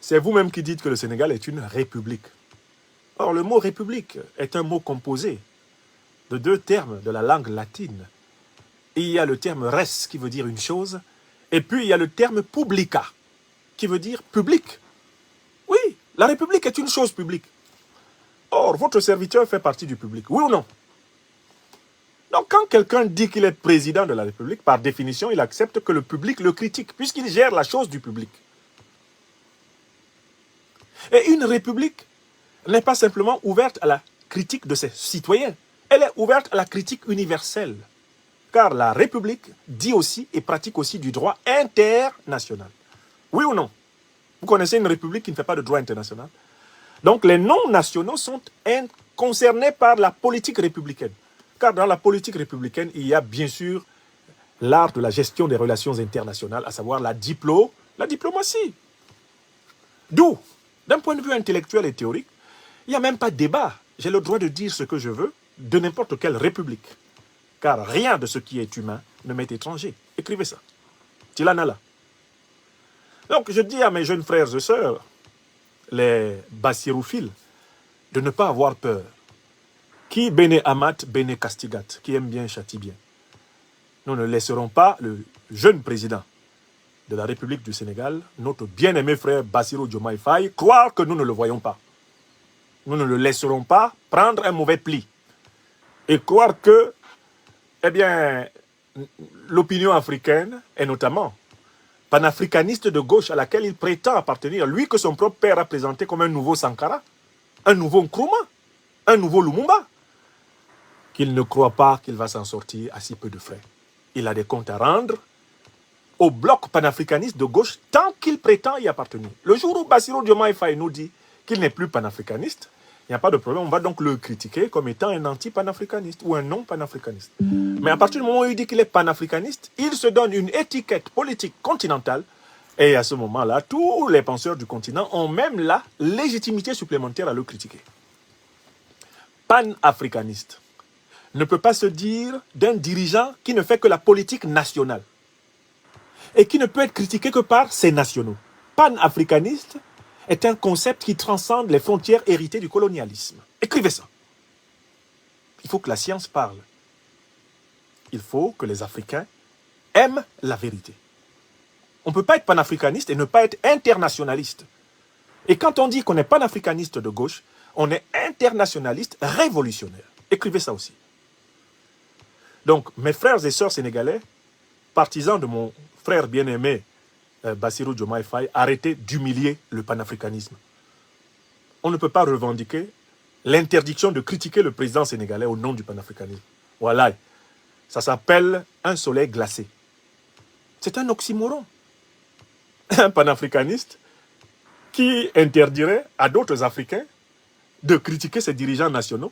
C'est vous-même qui dites que le Sénégal est une république. Or, le mot république est un mot composé de deux termes de la langue latine. Et il y a le terme res qui veut dire une chose, et puis il y a le terme publica qui veut dire public. Oui, la République est une chose publique. Or, votre serviteur fait partie du public, oui ou non? Donc, quand quelqu'un dit qu'il est président de la République, par définition, il accepte que le public le critique, puisqu'il gère la chose du public. Et une République n'est pas simplement ouverte à la critique de ses citoyens, elle est ouverte à la critique universelle. Car la République dit aussi et pratique aussi du droit international. Oui ou non? Vous connaissez une République qui ne fait pas de droit international? Donc les non-nationaux sont concernés par la politique républicaine. Car dans la politique républicaine, il y a bien sûr l'art de la gestion des relations internationales, à savoir la diplomatie. D'où, d'un point de vue intellectuel et théorique, il n'y a même pas de débat. J'ai le droit de dire ce que je veux de n'importe quelle république. Car rien de ce qui est humain ne m'est étranger. Écrivez ça. Tilanala. Donc je dis à mes jeunes frères et sœurs, les bassirouophiles, de ne pas avoir peur. Qui bene amat, bene castigat, qui aime bien, châtie bien. Nous ne laisserons pas le jeune président de la République du Sénégal, notre bien-aimé frère Bassirou Diomaye Faye, croire que nous ne le voyons pas. Nous ne le laisserons pas prendre un mauvais pli. Et croire que, eh bien, l'opinion africaine, et notamment panafricaniste de gauche à laquelle il prétend appartenir, lui que son propre père a présenté comme un nouveau Sankara, un nouveau Nkrumah, un nouveau Lumumba, qu'il ne croit pas qu'il va s'en sortir à si peu de frais. Il a des comptes à rendre au bloc panafricaniste de gauche tant qu'il prétend y appartenir. Le jour où Bassirou Diomaye Faye nous dit qu'il n'est plus panafricaniste, il n'y a pas de problème, on va donc le critiquer comme étant un anti-panafricaniste ou un non-panafricaniste. Mais à partir du moment où il dit qu'il est panafricaniste, il se donne une étiquette politique continentale et à ce moment-là, tous les penseurs du continent ont même la légitimité supplémentaire à le critiquer. Panafricaniste ne peut pas se dire d'un dirigeant qui ne fait que la politique nationale et qui ne peut être critiqué que par ses nationaux. Panafricaniste est un concept qui transcende les frontières héritées du colonialisme. Écrivez ça. Il faut que la science parle. Il faut que les Africains aiment la vérité. On ne peut pas être panafricaniste et ne pas être internationaliste. Et quand on dit qu'on est panafricaniste de gauche, on est internationaliste révolutionnaire. Écrivez ça aussi. Donc, mes frères et sœurs sénégalais, partisans de mon frère bien-aimé Bassirou Diomaye Faye, arrêtez d'humilier le panafricanisme. On ne peut pas revendiquer l'interdiction de critiquer le président sénégalais au nom du panafricanisme. Voilà, ça s'appelle un soleil glacé. C'est un oxymoron. Un panafricaniste qui interdirait à d'autres Africains de critiquer ses dirigeants nationaux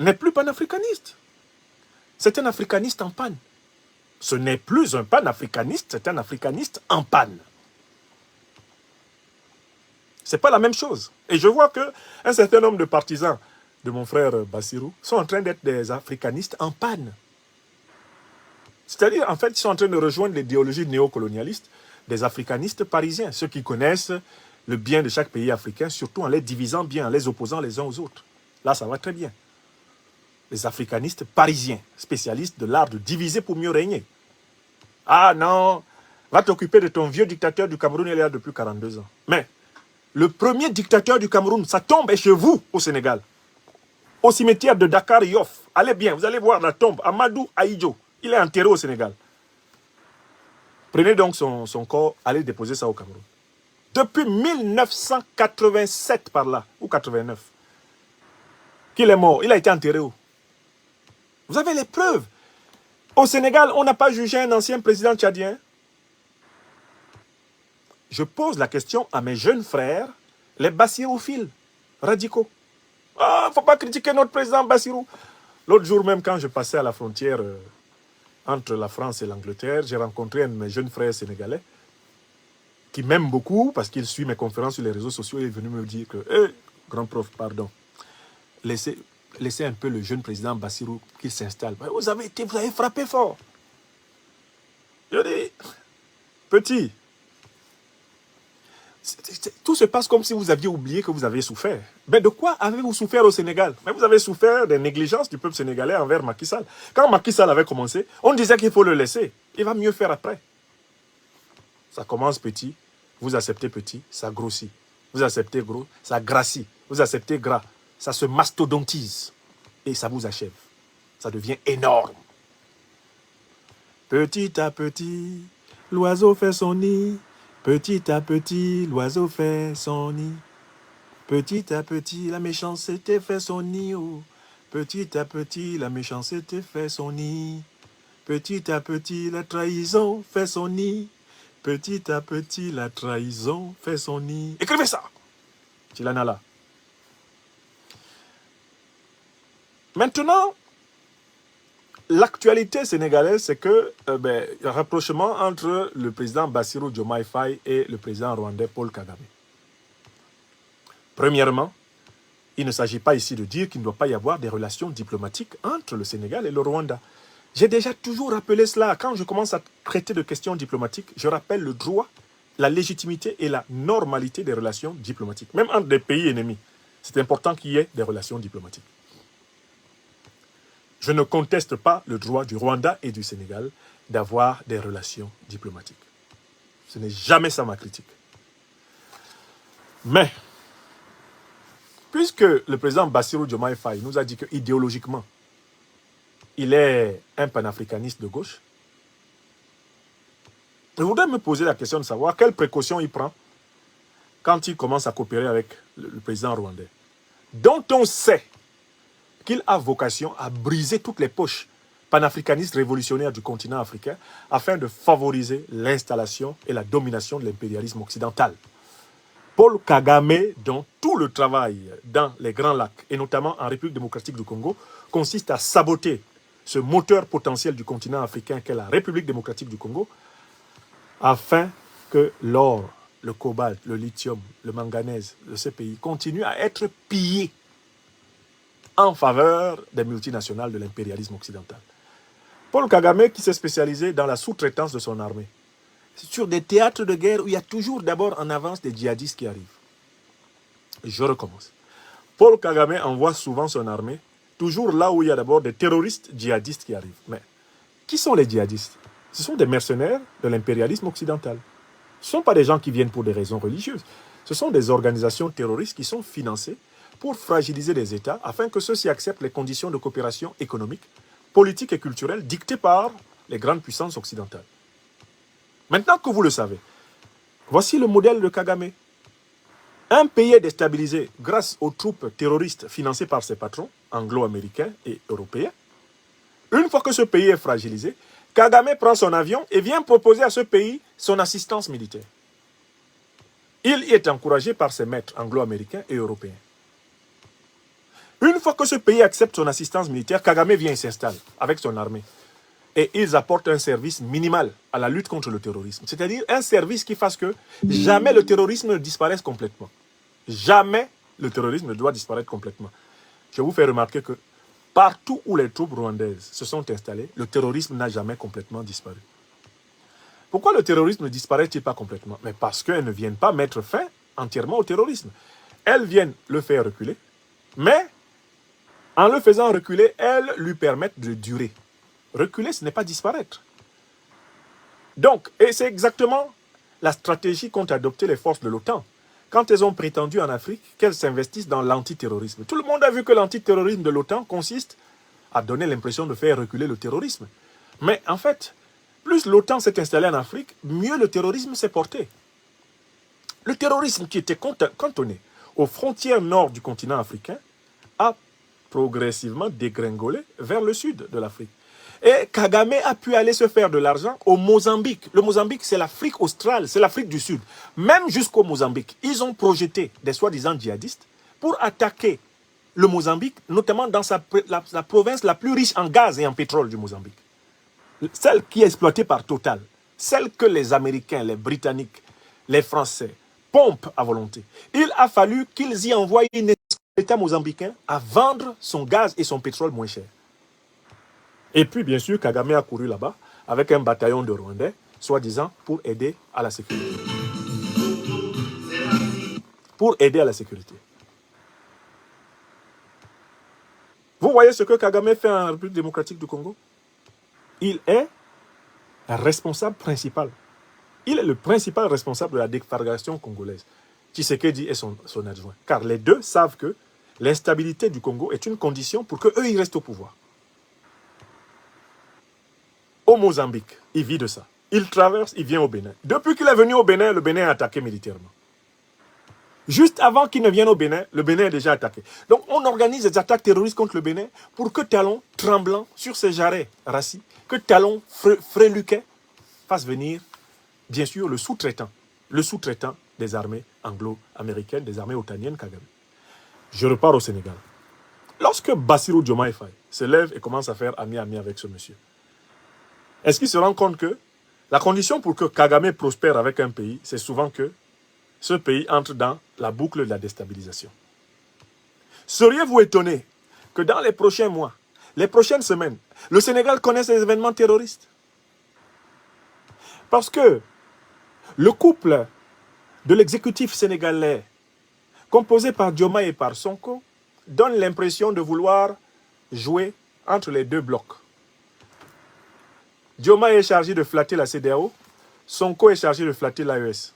n'est plus panafricaniste. C'est un africaniste en panne. Ce n'est plus un panafricaniste, c'est un africaniste en panne. Ce n'est pas la même chose. Et je vois qu'un certain nombre de partisans de mon frère Bassirou sont en train d'être des africanistes en panne. C'est-à-dire, en fait, ils sont en train de rejoindre l'idéologie néocolonialiste des africanistes parisiens, ceux qui connaissent le bien de chaque pays africain, surtout en les divisant bien, en les opposant les uns aux autres. Là, ça va très bien. Les africanistes parisiens, spécialistes de l'art de diviser pour mieux régner. Ah non, va t'occuper de ton vieux dictateur du Cameroun, il est là depuis 42 ans. Mais le premier dictateur du Cameroun, ça tombe chez vous au Sénégal. Au cimetière de Dakar Yoff. Allez bien, vous allez voir la tombe. Amadou Ahidjo, il est enterré au Sénégal. Prenez donc son corps, allez déposer ça au Cameroun. Depuis 1987 par là, ou 89, qu'il est mort, il a été enterré où? Vous avez les preuves. Au Sénégal, on n'a pas jugé un ancien président tchadien. Je pose la question à mes jeunes frères, les bassirouophiles radicaux. Ah, il ne faut pas critiquer notre président Bassirou. L'autre jour même, quand je passais à la frontière entre la France et l'Angleterre, j'ai rencontré un de mes jeunes frères sénégalais qui m'aime beaucoup parce qu'il suit mes conférences sur les réseaux sociaux. Il est venu me dire que, grand prof, pardon, laissez un peu le jeune président Bassirou qu'il s'installe. Vous avez frappé fort. Je dis, petit, Tout se passe comme si vous aviez oublié que vous avez souffert. Mais de quoi avez-vous souffert au Sénégal? Mais vous avez souffert des négligences du peuple sénégalais envers Macky Sall. Quand Macky Sall avait commencé, on disait qu'il faut le laisser. Il va mieux faire après. Ça commence petit, vous acceptez petit, ça grossit. Vous acceptez gros, ça grassit. Vous acceptez gras, ça se mastodontise. Et ça vous achève. Ça devient énorme. Petit à petit, l'oiseau fait son nid. Petit à petit, l'oiseau fait son nid. Petit à petit, la méchanceté fait son nid. Oh. Petit à petit, la méchanceté fait son nid. Petit à petit, la trahison fait son nid. Petit à petit, la trahison fait son nid. Écrivez ça. Tilanala. Maintenant, l'actualité sénégalaise, c'est que il y a un rapprochement entre le président Bassirou Diomaye Faye et le président rwandais Paul Kagame. Premièrement, il ne s'agit pas ici de dire qu'il ne doit pas y avoir des relations diplomatiques entre le Sénégal et le Rwanda. J'ai déjà toujours rappelé cela. Quand je commence à traiter de questions diplomatiques, je rappelle le droit, la légitimité et la normalité des relations diplomatiques. Même entre des pays ennemis, c'est important qu'il y ait des relations diplomatiques. Je ne conteste pas le droit du Rwanda et du Sénégal d'avoir des relations diplomatiques. Ce n'est jamais ça ma critique. Mais, puisque le président Bassirou Diomaye Faye nous a dit qu'idéologiquement, il est un panafricaniste de gauche, je voudrais me poser la question de savoir quelles précautions il prend quand il commence à coopérer avec le président rwandais, dont on sait qu'il a vocation à briser toutes les poches panafricanistes révolutionnaires du continent africain afin de favoriser l'installation et la domination de l'impérialisme occidental. Paul Kagame, dont tout le travail dans les Grands Lacs, et notamment en République démocratique du Congo, consiste à saboter ce moteur potentiel du continent africain qu'est la République démocratique du Congo, afin que l'or, le cobalt, le lithium, le manganèse de ces pays continuent à être pillés en faveur des multinationales de l'impérialisme occidental. Paul Kagame, qui s'est spécialisé dans la sous-traitance de son armée, sur des théâtres de guerre où il y a toujours d'abord en avance des djihadistes qui arrivent. Je recommence. Paul Kagame envoie souvent son armée toujours là où il y a d'abord des terroristes djihadistes qui arrivent. Mais qui sont les djihadistes? Ce sont des mercenaires de l'impérialisme occidental. Ce ne sont pas des gens qui viennent pour des raisons religieuses. Ce sont des organisations terroristes qui sont financées pour fragiliser les États afin que ceux-ci acceptent les conditions de coopération économique, politique et culturelle dictées par les grandes puissances occidentales. Maintenant que vous le savez, voici le modèle de Kagame. Un pays est déstabilisé grâce aux troupes terroristes financées par ses patrons, anglo-américains et européens. Une fois que ce pays est fragilisé, Kagame prend son avion et vient proposer à ce pays son assistance militaire. Il y est encouragé par ses maîtres anglo-américains et européens. Une fois que ce pays accepte son assistance militaire, Kagame vient et s'installe avec son armée. Et ils apportent un service minimal à la lutte contre le terrorisme. C'est-à-dire un service qui fasse que jamais le terrorisme ne disparaisse complètement. Jamais le terrorisme ne doit disparaître complètement. Je vous fais remarquer que partout où les troupes rwandaises se sont installées, le terrorisme n'a jamais complètement disparu. Pourquoi le terrorisme ne disparaît-il pas complètement? Mais parce qu'elles ne viennent pas mettre fin entièrement au terrorisme. Elles viennent le faire reculer, mais en le faisant reculer, elles lui permettent de durer. Reculer, ce n'est pas disparaître. Donc, et c'est exactement la stratégie qu'ont adoptée les forces de l'OTAN. Quand elles ont prétendu en Afrique qu'elles s'investissent dans l'antiterrorisme. Tout le monde a vu que l'antiterrorisme de l'OTAN consiste à donner l'impression de faire reculer le terrorisme. Mais en fait, plus l'OTAN s'est installée en Afrique, mieux le terrorisme s'est porté. Le terrorisme qui était cantonné aux frontières nord du continent africain a progressivement dégringolé vers le sud de l'Afrique. Et Kagame a pu aller se faire de l'argent au Mozambique. Le Mozambique, c'est l'Afrique australe, c'est l'Afrique du Sud. Même jusqu'au Mozambique, ils ont projeté des soi-disant djihadistes pour attaquer le Mozambique, notamment dans la province la plus riche en gaz et en pétrole du Mozambique. Celle qui est exploitée par Total, celle que les Américains, les Britanniques, les Français pompent à volonté. Il a fallu qu'ils y envoient une État mozambicain à vendre son gaz et son pétrole moins cher. Et puis, bien sûr, Kagame a couru là-bas avec un bataillon de Rwandais, soi-disant pour aider à la sécurité. pour aider à la sécurité. Vous voyez ce que Kagame fait en République démocratique du Congo? Il est responsable principal. Il est le principal responsable de la déflagration congolaise. Tshisekedi est son adjoint. Car les deux savent que l'instabilité du Congo est une condition pour qu'eux, ils restent au pouvoir. Au Mozambique, il vit de ça. Il traverse, il vient au Bénin. Depuis qu'il est venu au Bénin, le Bénin est attaqué militairement. Juste avant qu'il ne vienne au Bénin, le Bénin est déjà attaqué. Donc on organise des attaques terroristes contre le Bénin pour que Talon, tremblant sur ses jarrets rassis, que Talon, fréluquet, fasse venir, bien sûr, le sous-traitant des armées anglo-américaines, des armées otaniennes Kagame. Je repars au Sénégal. Lorsque Bassirou Diomaye Faye se lève et commence à faire ami-ami avec ce monsieur, est-ce qu'il se rend compte que la condition pour que Kagame prospère avec un pays, c'est souvent que ce pays entre dans la boucle de la déstabilisation? Seriez-vous étonné que dans les prochains mois, les prochaines semaines, le Sénégal connaisse des événements terroristes? Parce que le couple de l'exécutif sénégalais, composé par Diomaye et par Sonko, donne l'impression de vouloir jouer entre les deux blocs. Diomaye est chargé de flatter la CEDEAO, Sonko est chargé de flatter l'AES.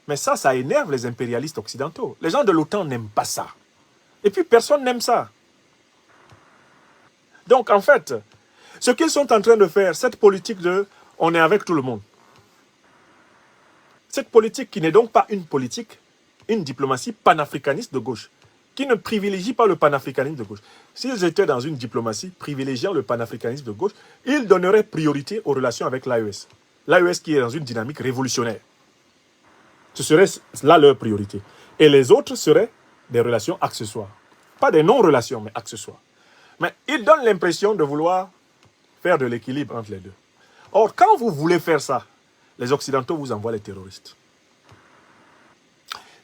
Mais ça énerve les impérialistes occidentaux. Les gens de l'OTAN n'aiment pas ça. Et puis personne n'aime ça. Donc en fait, ce qu'ils sont en train de faire, cette politique de « on est avec tout le monde », cette politique qui n'est donc pas une diplomatie panafricaniste de gauche, qui ne privilégie pas le panafricanisme de gauche. S'ils étaient dans une diplomatie privilégiant le panafricanisme de gauche, ils donneraient priorité aux relations avec l'AES. L'AES qui est dans une dynamique révolutionnaire. Ce serait là leur priorité. Et les autres seraient des relations accessoires. Pas des non-relations, mais accessoires. Mais ils donnent l'impression de vouloir faire de l'équilibre entre les deux. Or, quand vous voulez faire ça, les Occidentaux vous envoient les terroristes.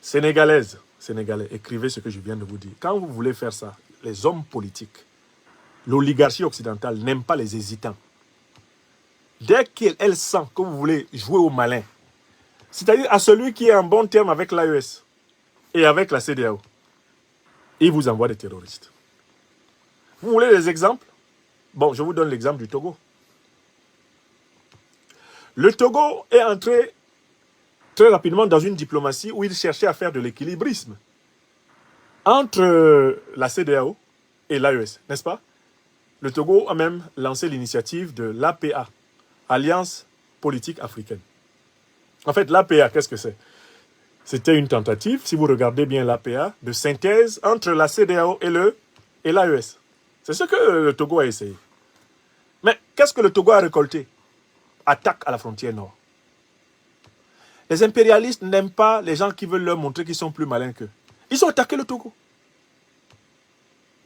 Sénégalaises, Sénégalais, écrivez ce que je viens de vous dire. Quand vous voulez faire ça, les hommes politiques, l'oligarchie occidentale n'aime pas les hésitants. Dès qu'elle sent que vous voulez jouer au malin, c'est-à-dire à celui qui est en bon terme avec l'AES et avec la CEDEAO, il vous envoie des terroristes. Vous voulez des exemples? Bon, je vous donne l'exemple du Togo. Le Togo est entré très rapidement dans une diplomatie où il cherchait à faire de l'équilibrisme entre la CEDEAO et l'AES, n'est-ce pas? Le Togo a même lancé l'initiative de l'APA, Alliance Politique Africaine. En fait, l'APA, qu'est-ce que c'est? C'était une tentative, si vous regardez bien l'APA, de synthèse entre la CEDEAO et l'AES. C'est ce que le Togo a essayé. Mais qu'est-ce que le Togo a récolté? Attaque à la frontière nord. Les impérialistes n'aiment pas les gens qui veulent leur montrer qu'ils sont plus malins qu'eux. Ils ont attaqué le Togo.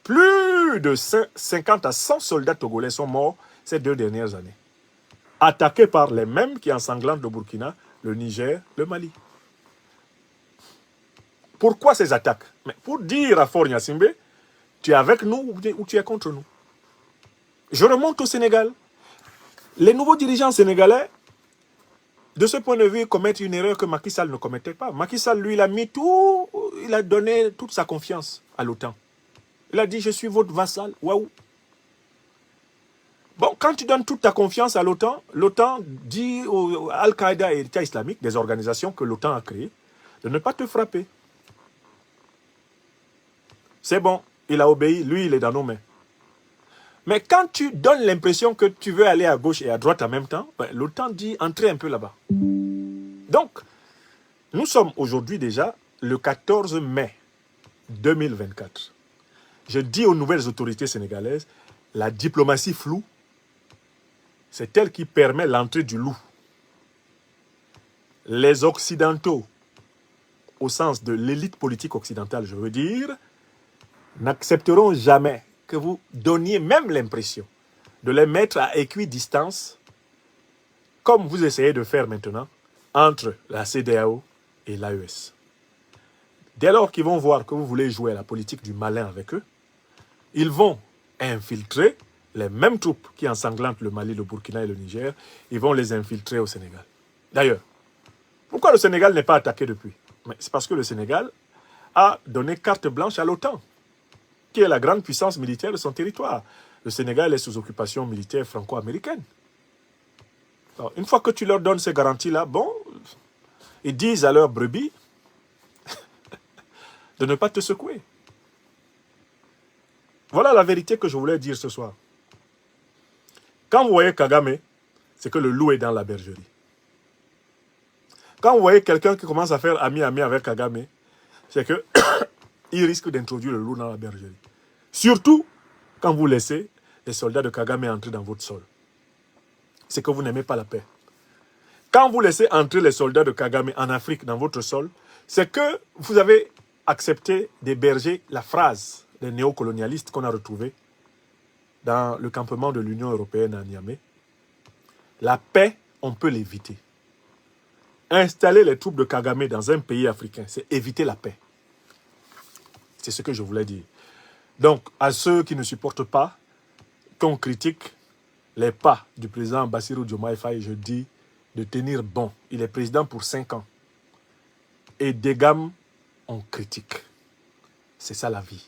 Plus de 50 à 100 soldats togolais sont morts ces 2 dernières années. Attaqués par les mêmes qui ensanglantent le Burkina, le Niger, le Mali. Pourquoi ces attaques? Mais pour dire à Faure Gnassingbé, tu es avec nous ou tu es contre nous. Je remonte au Sénégal. Les nouveaux dirigeants sénégalais, de ce point de vue, commettent une erreur que Macky Sall ne commettait pas. Macky Sall, lui, il a donné toute sa confiance à l'OTAN. Il a dit, je suis votre vassal. Waouh. Bon, quand tu donnes toute ta confiance à l'OTAN, l'OTAN dit à Al-Qaïda et l'État islamique, des organisations que l'OTAN a créées, de ne pas te frapper. C'est bon, il a obéi, lui, il est dans nos mains. Mais quand tu donnes l'impression que tu veux aller à gauche et à droite en même temps, ben, l'OTAN dit entrez un peu là-bas. Donc, nous sommes aujourd'hui déjà le 14 mai 2024. Je dis aux nouvelles autorités sénégalaises, la diplomatie floue, c'est elle qui permet l'entrée du loup. Les Occidentaux, au sens de l'élite politique occidentale, je veux dire, n'accepteront jamais que vous donniez même l'impression de les mettre à équidistance, comme vous essayez de faire maintenant, entre la CEDEAO et l'AES. Dès lors qu'ils vont voir que vous voulez jouer à la politique du malin avec eux, ils vont infiltrer les mêmes troupes qui ensanglantent le Mali, le Burkina et le Niger, ils vont les infiltrer au Sénégal. D'ailleurs, pourquoi le Sénégal n'est pas attaqué depuis? C'est parce que le Sénégal a donné carte blanche à l'OTAN, qui est la grande puissance militaire de son territoire. Le Sénégal est sous occupation militaire franco-américaine. Une fois que tu leur donnes ces garanties-là, bon, ils disent à leurs brebis de ne pas te secouer. Voilà la vérité que je voulais dire ce soir. Quand vous voyez Kagame, c'est que le loup est dans la bergerie. Quand vous voyez quelqu'un qui commence à faire ami-ami avec Kagame, c'est que il risque d'introduire le loup dans la bergerie. Surtout quand vous laissez les soldats de Kagame entrer dans votre sol. C'est que vous n'aimez pas la paix. Quand vous laissez entrer les soldats de Kagame en Afrique dans votre sol, c'est que vous avez accepté d'héberger la phrase des néocolonialistes qu'on a retrouvée dans le campement de l'Union européenne à Niamey. La paix, on peut l'éviter. Installer les troupes de Kagame dans un pays africain, c'est éviter la paix. C'est ce que je voulais dire. Donc, à ceux qui ne supportent pas qu'on critique les pas du président Bassirou Diomaye Faye, je dis de tenir bon. Il est président pour 5 ans. Et d'Egam, on critique. C'est ça la vie.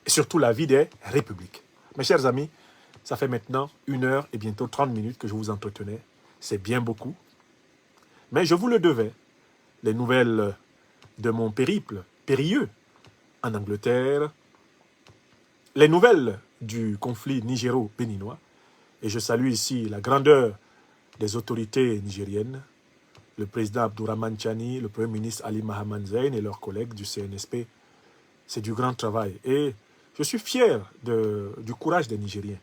Et surtout la vie des républiques. Mes chers amis, ça fait maintenant 1 heure et bientôt 30 minutes que je vous entretenais. C'est bien beaucoup. Mais je vous le devais. Les nouvelles de mon périple périlleux en Angleterre, les nouvelles du conflit nigéro-béninois, et je salue ici la grandeur des autorités nigériennes, le président Abdourahmane Tchani, le premier ministre Ali Mahaman Zeyn et leurs collègues du CNSP. C'est du grand travail. Et je suis fier du courage des Nigériens.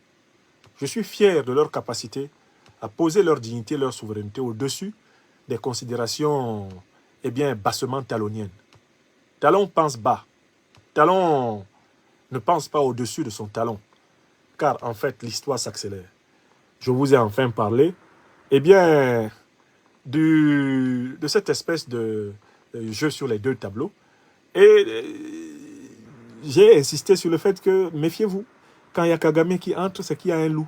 Je suis fier de leur capacité à poser leur dignité, leur souveraineté au-dessus des considérations, eh bien, bassement taloniennes. Talon pense bas. Talon ne pense pas au-dessus de son talon. Car, en fait, l'histoire s'accélère. Je vous ai enfin parlé, eh bien, de cette espèce de jeu sur les 2 tableaux. Et j'ai insisté sur le fait que, méfiez-vous, quand il y a Kagame qui entre, c'est qu'il y a un loup.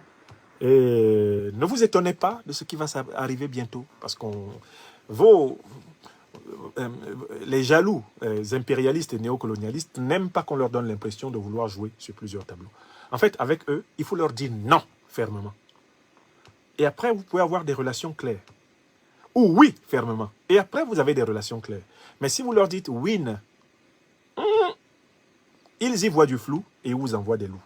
Et ne vous étonnez pas de ce qui va arriver bientôt, parce les jaloux, les impérialistes et néocolonialistes n'aiment pas qu'on leur donne l'impression de vouloir jouer sur plusieurs tableaux. En fait, avec eux, il faut leur dire non, fermement. Et après, vous pouvez avoir des relations claires. Ou oui, fermement. Et après, vous avez des relations claires. Mais si vous leur dites oui, ils y voient du flou et ils vous envoient des loups.